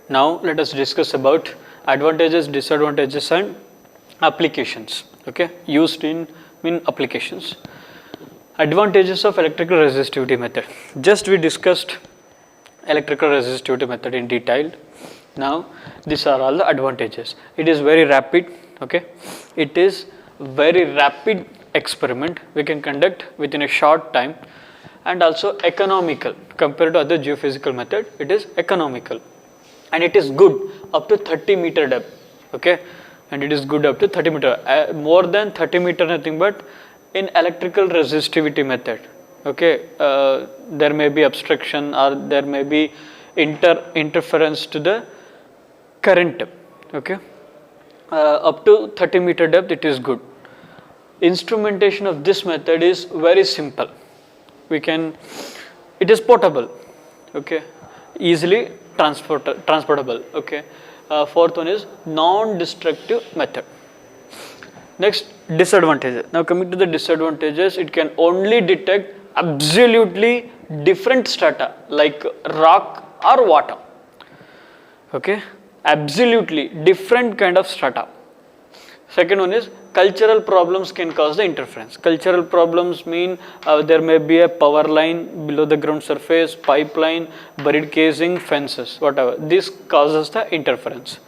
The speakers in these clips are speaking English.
Now let us discuss about advantages, disadvantages and applications, okay, used in applications. Advantages of electrical resistivity method. Just we discussed electrical resistivity method in detail. Now these are all the advantages. It is very rapid, okay, it is very rapid experiment we can conduct within a short time, and also economical compared to other geophysical method. It is economical and it is good up to 30 meter depth, okay, and it is good up to 30 meter, more than 30 meter nothing but in electrical resistivity method, okay, there may be obstruction or there may be interference to the current, okay, up to 30 meter depth it is good. Instrumentation of this method is very simple, we can, it is portable, okay, easily transportable, okay. Fourth one is non-destructive method. Next, disadvantages. Now coming to the disadvantages, it can only detect absolutely different strata like rock or water, okay, absolutely different kind of strata. Second one is cultural problems can cause the interference. Cultural problems mean there may be a power line below the ground surface, pipeline, buried casing, fences, whatever. This causes the interference.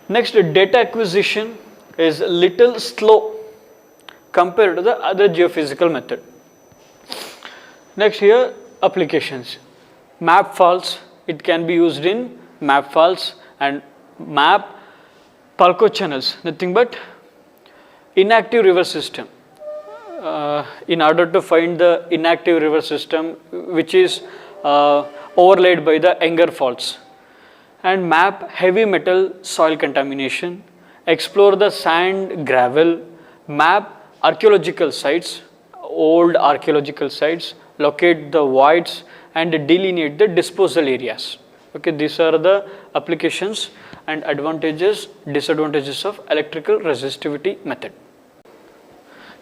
Next, data acquisition is little slow compared to the other geophysical method. Next here, applications. Map faults, it can be used in map faults and map Palco channels, nothing but inactive river system. In order to find the inactive river system which is overlaid by the Enger faults, and map heavy metal soil contamination, explore the sand, gravel, map archaeological sites, old archaeological sites, locate the voids and delineate the disposal areas. Okay, these are the applications and advantages, disadvantages of electrical resistivity method.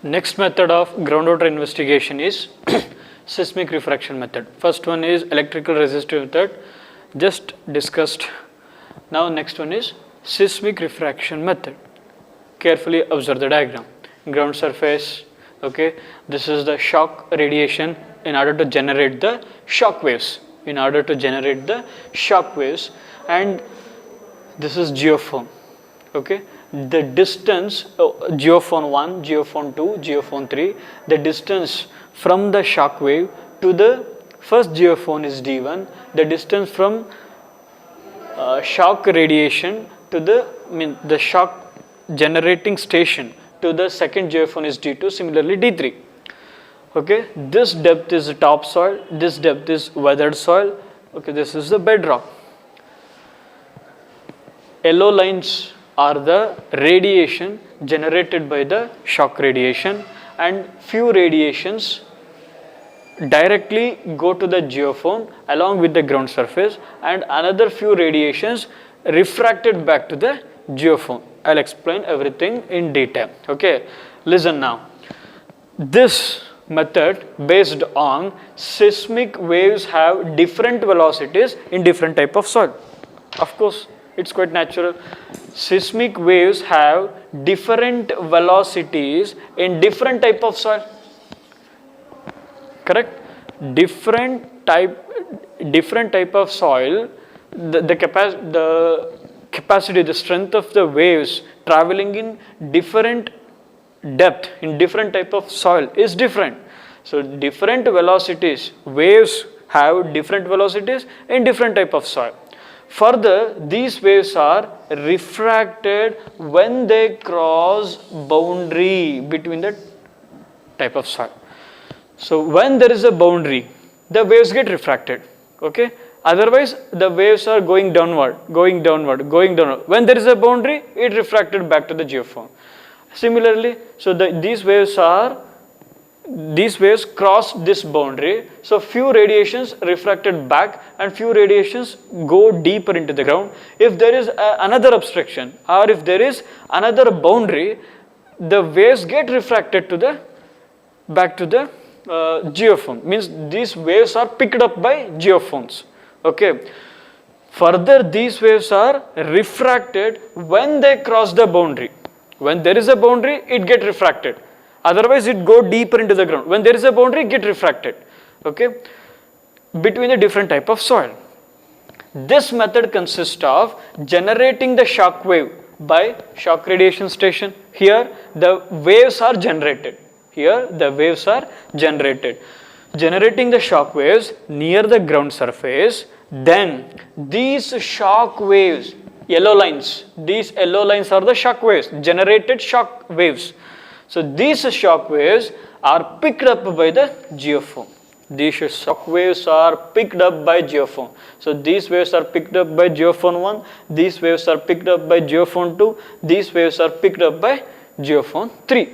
Next method of groundwater investigation is seismic refraction method. First one is electrical resistive method, just discussed. Now next one is seismic refraction method. Carefully observe the diagram. Ground surface, okay, this is the shock radiation in order to generate the shock waves, and this is geophone, okay. The distance, geophone 1, geophone 2, geophone 3, the distance from the shock wave to the first geophone is D1, the distance from shock radiation to the shock generating station to the second geophone is D2, similarly D3. Okay, this depth is topsoil, this depth is weathered soil, okay, this is the bedrock. Yellow lines are the radiation generated by the shock radiation, and few radiations directly go to the geophone along with the ground surface, and another few radiations refracted back to the geophone. I'll explain everything in detail, okay. Listen now. This method based on seismic waves have different velocities in different type of soil. Of course, it's quite natural. Seismic waves have different velocities in different type of soil. Correct? Different type of soil, the capacity, the strength of the waves traveling in different depth in different type of soil is different. So different velocities, waves have different velocities in different type of soil. Further, these waves are refracted when they cross boundary between the type of soil. So when there is a boundary, the waves get refracted, okay. Otherwise, the waves are going downward. When there is a boundary, it refracted back to the geophone. Similarly, so these waves cross this boundary, so few radiations refracted back and few radiations go deeper into the ground. If there is another obstruction or if there is another boundary, the waves get refracted to back to the geophone, means these waves are picked up by geophones, okay. Further, these waves are refracted when they cross the boundary. When there is a boundary, it get refracted. Otherwise, it go deeper into the ground. When there is a boundary, it get refracted. Okay, between the different type of soil. This method consists of generating the shock wave by shock radiation station. Here, the waves are generated. Here, the waves are generated. Generating the shock waves near the ground surface. Then these shock waves, yellow lines, these yellow lines are the shock waves, generated shock waves. So these shock waves are picked up by the geophone. These shock waves are picked up by geophone. So these waves are picked up by geophone 1, these waves are picked up by geophone 2, these waves are picked up by geophone 3.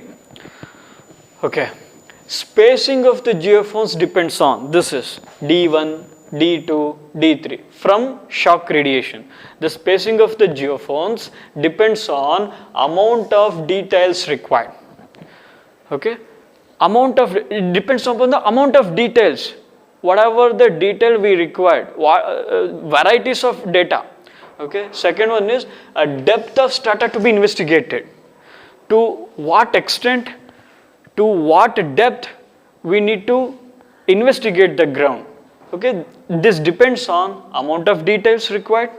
Okay. Spacing of the geophones depends on, this is D1, D2, D3 from shock radiation. The spacing of the geophones depends on amount of details required. Okay, it depends upon the amount of details. Whatever the detail we required, varieties of data. Okay, second one is a depth of strata to be investigated. To what extent, to what depth we need to investigate the ground. Okay, this depends on amount of details required,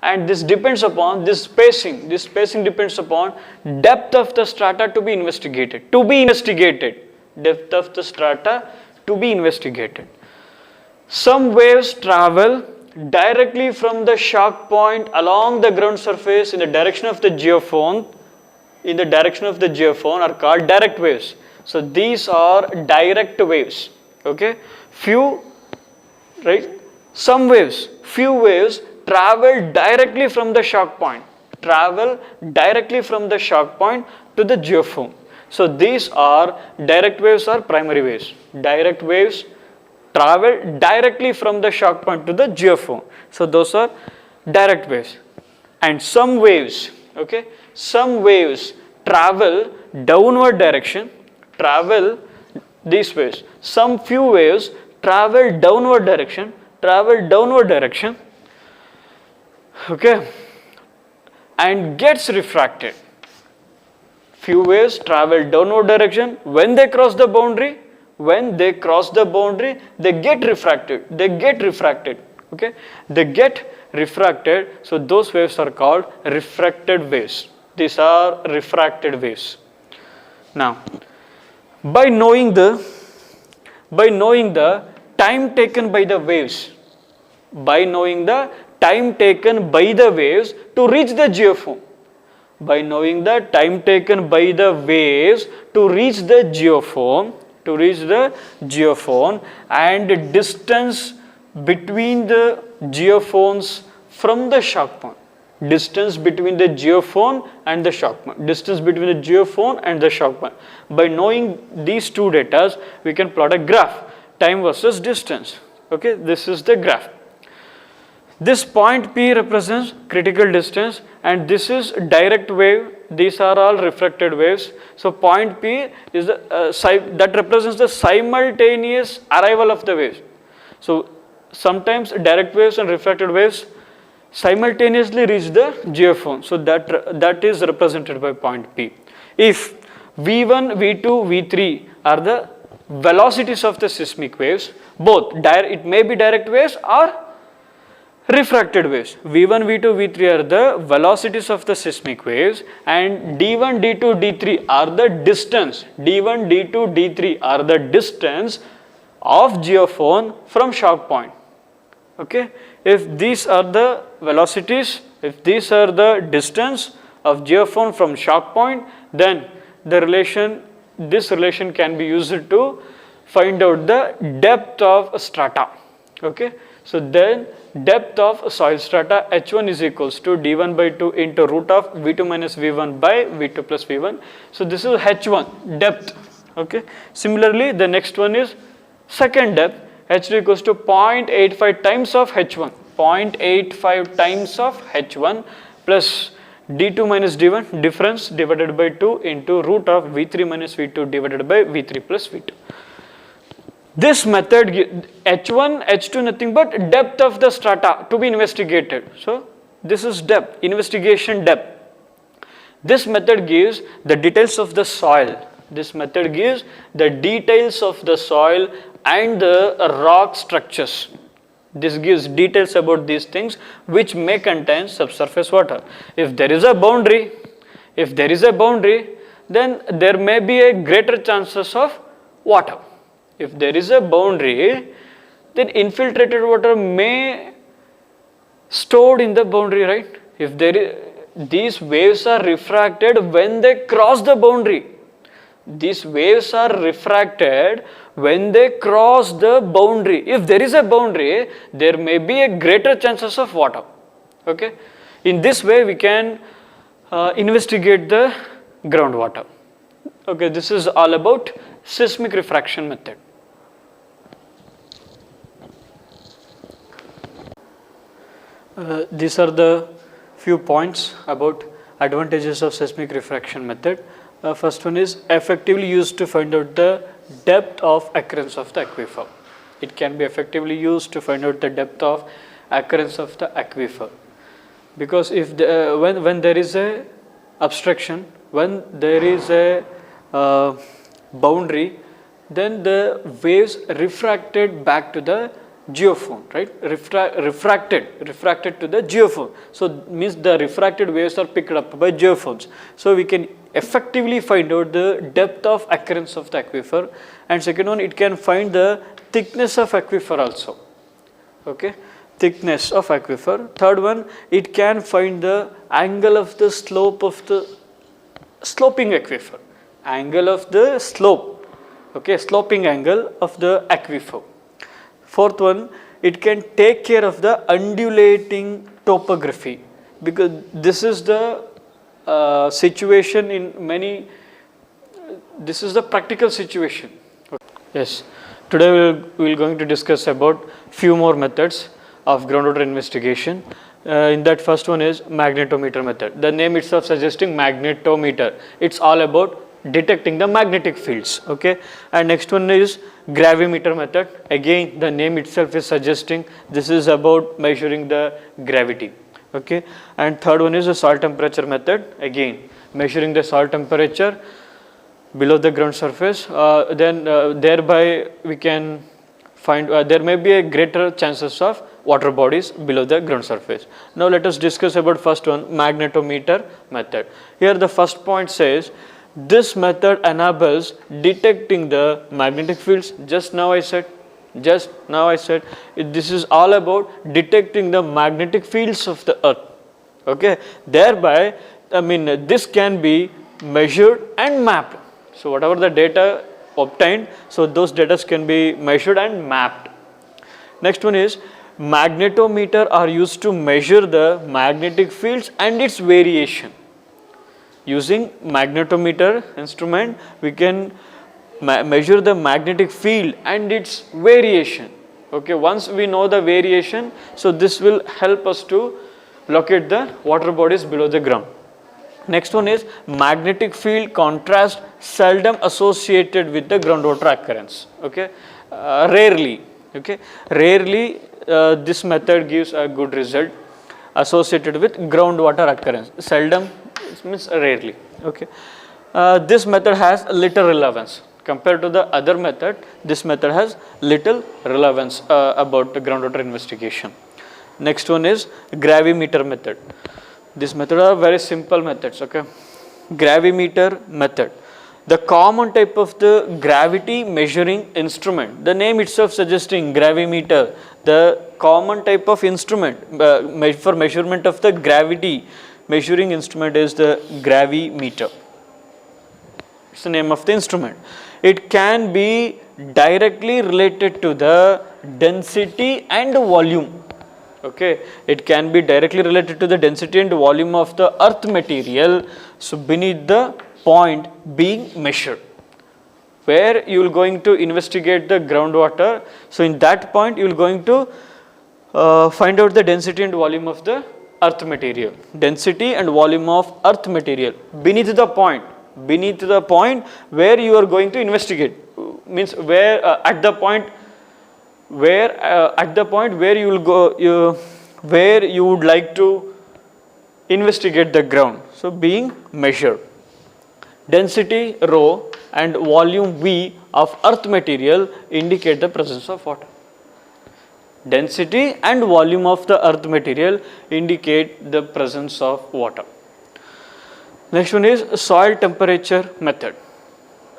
and this depends upon this spacing depends upon depth of the strata to be investigated, depth of the strata to be investigated. Some waves travel directly from the shock point along the ground surface in the direction of the geophone, are called direct waves. So these are direct waves. Okay, few travel directly from the shock point to the geophone. So these are direct waves or primary waves. Direct waves travel directly from the shock point to the geophone. So those are direct waves. And some waves travel downward direction, these waves. Some few waves travel downward direction, okay, and gets refracted. Few waves travel downward direction. When they cross the boundary, they get refracted. Okay, they get refracted. So those waves are called refracted waves. These are refracted waves. Now, by knowing the time taken by the waves, to reach the geophone, and distance between the geophones from the shock point. Distance between the geophone and the shock point. By knowing these two data, we can plot a graph, time versus distance. Okay, this is the graph. This point P represents critical distance, and this is direct wave. These are all refracted waves. So point P is that represents the simultaneous arrival of the waves. So sometimes direct waves and refracted waves simultaneously reach the geophone. So that is represented by point P. If V1, V2, V3 are the velocities of the seismic waves, it may be direct waves or refracted waves. V1, V2, V3 are the velocities of the seismic waves, and D1, D2, D3 are the distance. D1, D2, D3 are the distance of geophone from shock point. Okay, if these are the velocities, if these are the distance of geophone from shock point, then this relation can be used to find out the depth of strata. Okay, so then depth of soil strata H1 is equals to D1 by 2 into root of V2 minus V1 by V2 plus V1. So this is H1 depth. Okay, similarly the next one is second depth, H2 equals to 0.85 times of H1, 0.85 times of H1 plus D2 minus D1 difference divided by 2 into root of V3 minus V2 divided by V3 plus V2. This method H1, H2 nothing but depth of the strata to be investigated. So this is depth, investigation depth. This method gives the details of the soil. This method gives the details of the soil and the rock structures. This gives details about these things which may contain subsurface water. If there is a boundary, then there may be a greater chances of water. If there is a boundary, then infiltrated water may stored in the boundary, right? If there is, these waves are refracted when they cross the boundary. These waves are refracted when they cross the boundary. If there is a boundary, there may be a greater chances of water. Okay. In this way, we can investigate the groundwater. Okay, this is all about seismic refraction method. These are the few points about advantages of seismic refraction method. First one is effectively used to find out the depth of occurrence of the aquifer. It can be effectively used to find out the depth of occurrence of the aquifer, because if the, when there is a obstruction, when there is a boundary, then the waves refracted back to the geophone, right? Refracted to the geophone. So means the refracted waves are picked up by geophones. So we can effectively find out the depth of occurrence of the aquifer. And second one, it can find the thickness of aquifer also. Okay, thickness of aquifer. Third one, it can find the angle of the slope of the sloping aquifer. Angle of the slope. Okay, sloping angle of the aquifer. Fourth one, it can take care of the undulating topography, because this is the situation in many, this is the practical situation. Yes, today we will going to discuss about few more methods of groundwater investigation. In that, first one is magnetometer method. The name itself suggesting magnetometer. It's all about detecting the magnetic fields. Okay, and next one is gravimeter method. Again, the name itself is suggesting this is about measuring the gravity. Okay, and third one is the soil temperature method. Again, measuring the soil temperature below the ground surface. Thereby we can find there may be a greater chances of water bodies below the ground surface. Now let us discuss about first one, magnetometer method. Here the first point says, this method enables detecting the magnetic fields. Just now I said this is all about detecting the magnetic fields of the earth. Okay, thereby this can be measured and mapped. So whatever the data obtained, so those data can be measured and mapped. Next one is magnetometer are used to measure the magnetic fields and its variation. Using magnetometer instrument, we can measure the magnetic field and its variation. Okay, once we know the variation, so this will help us to locate the water bodies below the ground. Next one is magnetic field contrast seldom associated with the groundwater occurrence. Okay, rarely. Okay, rarely this method gives a good result associated with groundwater occurrence. Seldom means rarely. Okay, this method has little relevance compared to the other method. This method has little relevance about the groundwater investigation. Next one is gravimeter method. This method are very simple methods. Okay, gravimeter method. The common type of the gravity measuring instrument. The name itself suggesting gravimeter. The common type of instrument for measurement of the gravity measuring instrument is the gravimeter. It's the name of the instrument. It can be directly related to the density and volume. Okay, it can be directly related to the density and volume of the earth material, so beneath the point being measured, where you will going to investigate the groundwater. So in that point you will going to find out the density and volume of the earth material, density and volume of earth material beneath the point where you are going to investigate. means where at the point where you will go, where you would like to investigate the ground. So being measured. Density rho and volume V of earth material indicate the presence of water. Density and volume of the earth material indicate the presence of water. Next one is soil temperature method.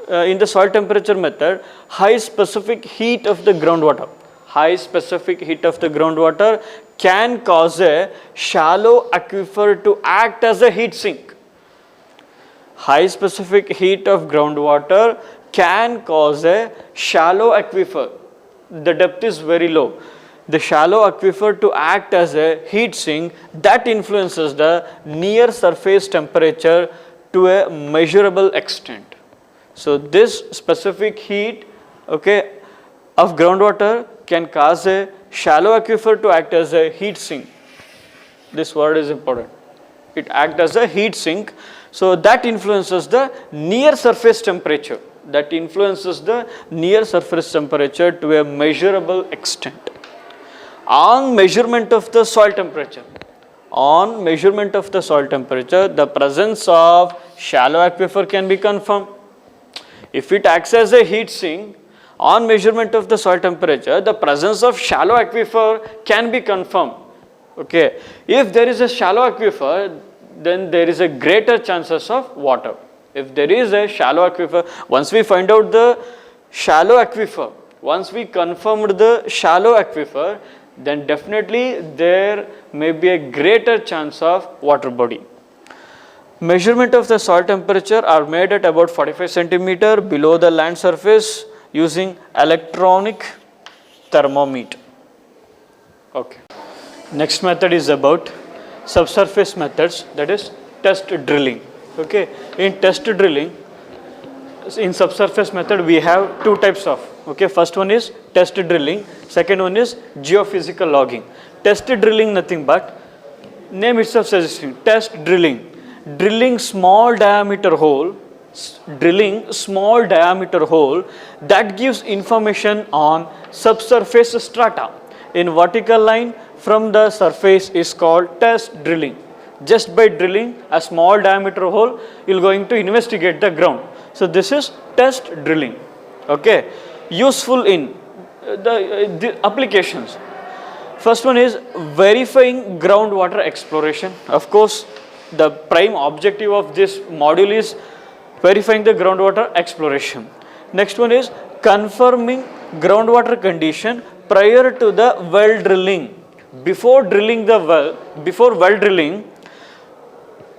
In the soil temperature method, high specific heat of the groundwater can cause a shallow aquifer to act as a heat sink. High specific heat of groundwater can cause a shallow aquifer. The depth is very low. The shallow aquifer to act as a heat sink that influences the near surface temperature to a measurable extent. So this specific heat, okay, of groundwater can cause a shallow aquifer to act as a heat sink. This word is important. It acts as a heat sink. So that influences the near surface temperature. To a measurable extent. On measurement of the soil temperature, the presence of shallow aquifer can be confirmed. If it acts as a heat sink, on measurement of the soil temperature, the presence of shallow aquifer can be confirmed. Okay, if there is a shallow aquifer, then there is a greater chances of water. If there is a shallow aquifer, once we find out the shallow aquifer, once we confirmed the shallow aquifer, then definitely there may be a greater chance of water body. Measurement of the soil temperature are made at about 45 centimeter below the land surface using electronic thermometer. Okay. Next method is about subsurface methods, that is test drilling. Okay. In test drilling, in subsurface method we have two types of. Okay. First one is test drilling. Second one is geophysical logging. Test drilling nothing but name itself suggesting test drilling. Drilling small diameter hole that gives information on subsurface strata in vertical line from the surface is called test drilling. Just by drilling a small diameter hole, you are going to investigate the ground. So this is test drilling. Okay. Useful in the applications. First one is verifying groundwater exploration. Of course, the prime objective of this module is verifying the groundwater exploration. Next one is confirming groundwater condition prior to the well drilling. Before well drilling,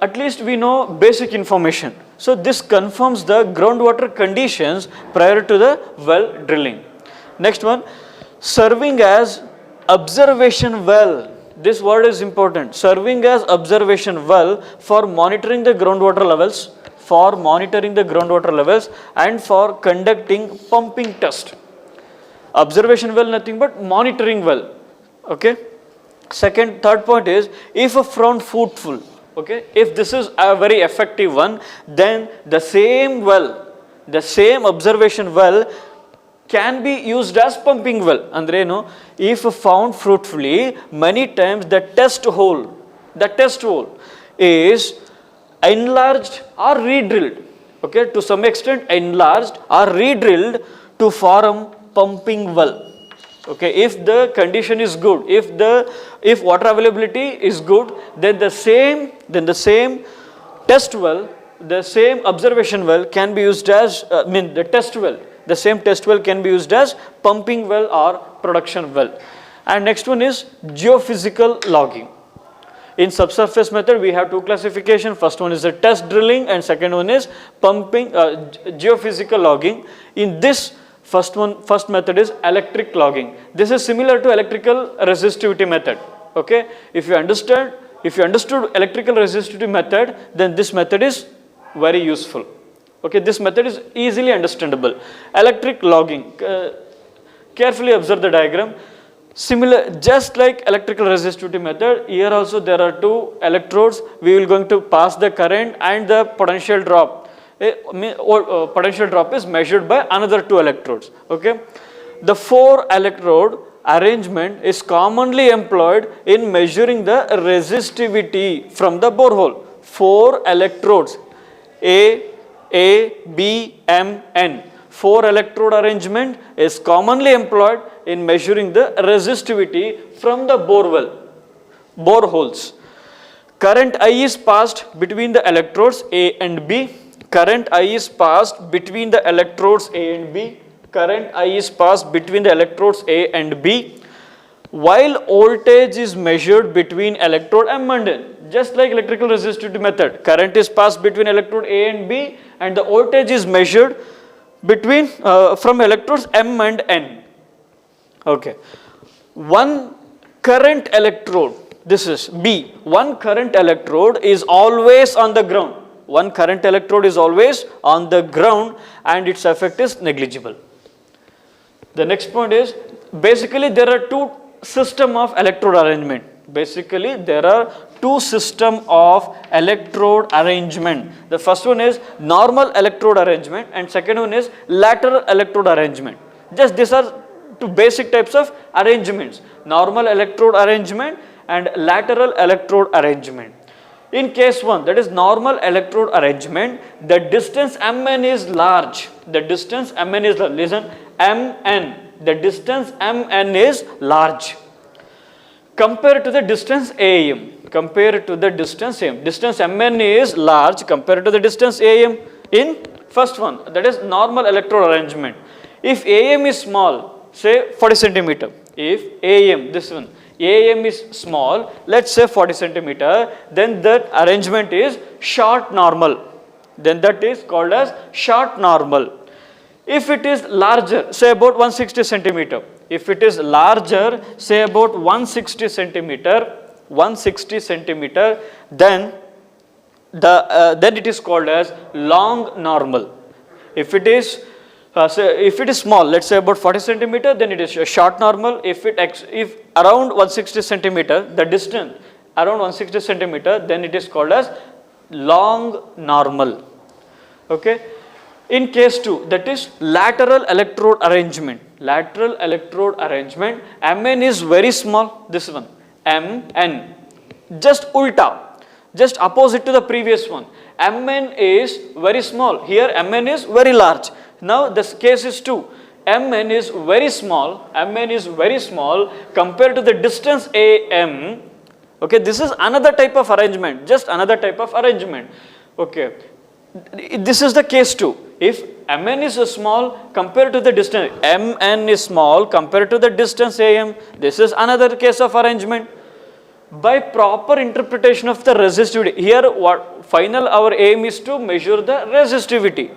at least we know basic information. So this confirms the groundwater conditions prior to the well drilling. Next one, serving as observation well. This word is important. Serving as observation well for monitoring the groundwater levels, and for conducting pumping test. Observation well nothing but monitoring well. Okay. Third point is if found fruitful. Okay. If this is a very effective one, then the same observation well can be used as pumping well. Andre no, if found fruitfully, many times the test hole is enlarged or re-drilled. Okay, to some extent enlarged or re-drilled to form pumping well. Okay, if the condition is good, if water availability is good, then the same test well, the same observation well can be used as the same test well can be used as pumping well or production well. And next one is geophysical logging. In subsurface method, we have two classification. First one is the test drilling and second one is geophysical logging. In this first method is electric logging. This is similar to electrical resistivity method. Okay, if you understood electrical resistivity method, then this method is very useful. Okay, this method is easily understandable. Electric logging, carefully observe the diagram. Similar, just like electrical resistivity method, here also there are two electrodes. We will going to pass the current and the potential drop. potential drop is measured by another 2 electrodes. Okay, the 4 electrode arrangement is commonly employed in measuring the resistivity from the borehole. 4 electrodes, A, B, M, N. 4 electrode arrangement is commonly employed in measuring the resistivity from the boreholes. Current I is passed between the electrodes A and B. Current I is passed between the electrodes A and B. Current I is passed between the electrodes A and B, while voltage is measured between electrode M and N. Just like electrical resistivity method, current is passed between electrode A and B, and the voltage is measured between from electrodes M and N. Okay, one current electrode, this is B, one current electrode is always on the ground. One current electrode is always on the ground and its effect is negligible. The next point is, basically there are 2 system of electrode arrangement. Basically there are 2 system of electrode arrangement. The first one is normal electrode arrangement and second one is lateral electrode arrangement. Just these are 2 basic types of arrangements: normal electrode arrangement and lateral electrode arrangement. In case 1, that is normal electrode arrangement, the distance Mn is large. The distance Mn is large. Listen, Mn, the distance Mn is large compared to the distance AM. Compared to the distance AM. Distance Mn is large compared to the distance AM in first one, that is normal electrode arrangement. If AM is small, say 40 centimeter. If AM, this one, AM is small, let's say 40 centimeter, then that arrangement is short normal. Then that is called as short normal. If it is larger, say about 160 centimeter, if it is larger, say about 160 centimeter, then it is called as long normal. If it is if it is small, let's say about 40 centimeter, then it is a short normal. If around 160 centimeter, the distance around 160 centimeter, then it is called as long normal. Okay. In case 2, that is lateral electrode arrangement. Lateral electrode arrangement, Mn is very small, this one, Mn, just ulta, just opposite to the previous one. Mn is very small, here Mn is very large. Now this case is 2, Mn is very small, compared to the distance Am. Okay, this is another type of arrangement, just another type of arrangement. Okay, this is the case 2. If Mn is small compared to the distance, Mn is small compared to the distance Am, this is another case of arrangement. By proper interpretation of the resistivity, here our aim is to measure the resistivity.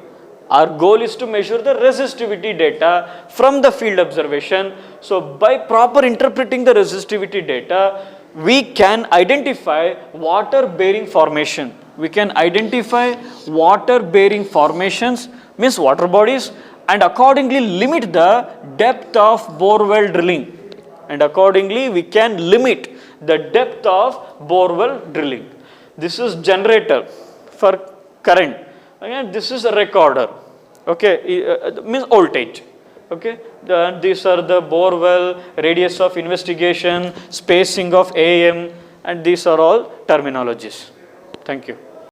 Our goal is to measure the resistivity data from the field observation. So by proper interpreting the resistivity data, we can identify water bearing formation. We can identify water bearing formations, means water bodies, and accordingly limit the depth of borewell drilling. And accordingly we can limit the depth of borewell drilling. This is generator for current. Again, this is a recorder. Okay, means voltage. Okay, these are the borewell, radius of investigation, spacing of AM, and these are all terminologies. Thank you.